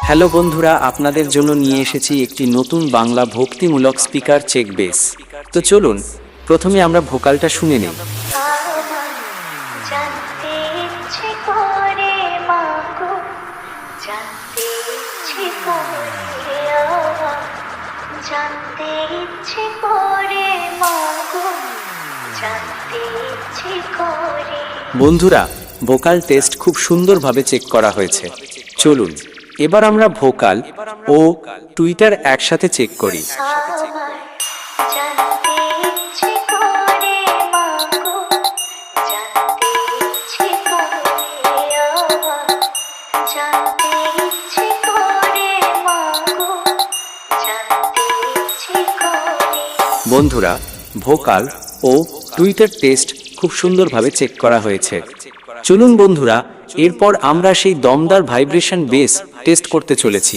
Hello বন্ধুরা, আপনাদের জন্য নিয়ে এসেছি একটি নতুন বাংলা ভক্তিমূলক স্পিকার চেক বেস। তো চলুন প্রথমে আমরা ভোকালটা শুনে নেই। বন্ধুরা, ভোকাল টেস্ট খুব সুন্দরভাবে চেক করা হয়েছে। চলুন এবার আমরা ভোকাল ও টুইটার একসাথে চেক করি। বন্ধুরা, ভোকাল ও টুইটার টেস্ট খুব সুন্দরভাবে চেক করা হয়েছে। চলুন বন্ধুরা, এরপর আমরা সেই দমদার ভাইব্রেশন বেস টেস্ট করতে চলেছি।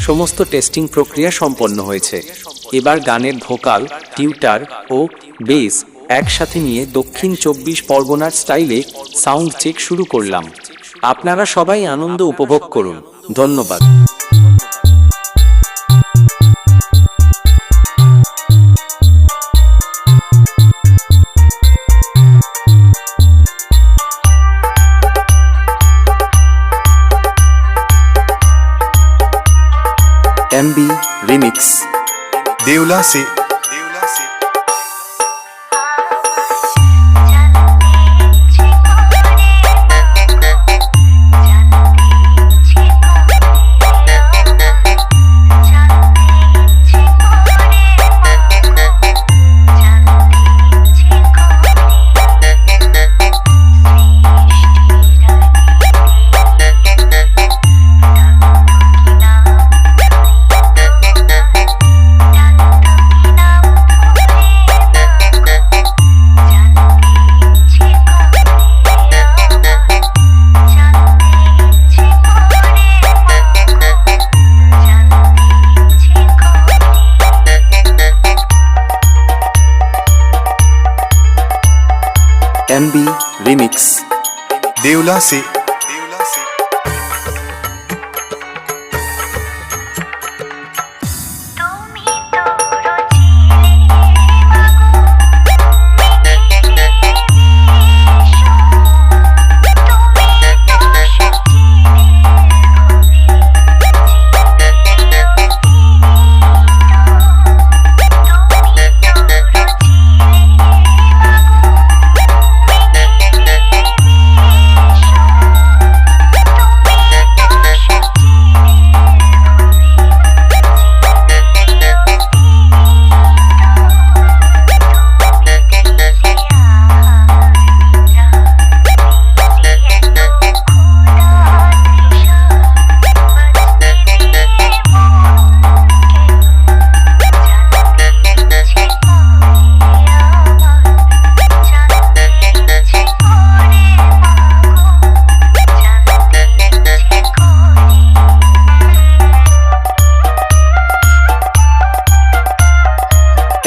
সমস্ত টেস্টিং প্রক্রিয়া সম্পন্ন হয়েছে। এবার গানের ভোকাল, টিউটার ও বেস একসাথে নিয়ে দক্ষিণ 24 পরগনার স্টাইলে সাউন্ড চেক শুরু করলাম। আপনারা সবাই আনন্দ উপভোগ করুন। ধন্যবাদ। MB रिमिक्स देवला से MB रिमिक्स देवला से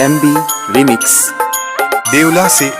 MB रिमिक्स देवला से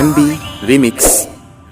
MB रिमिक्स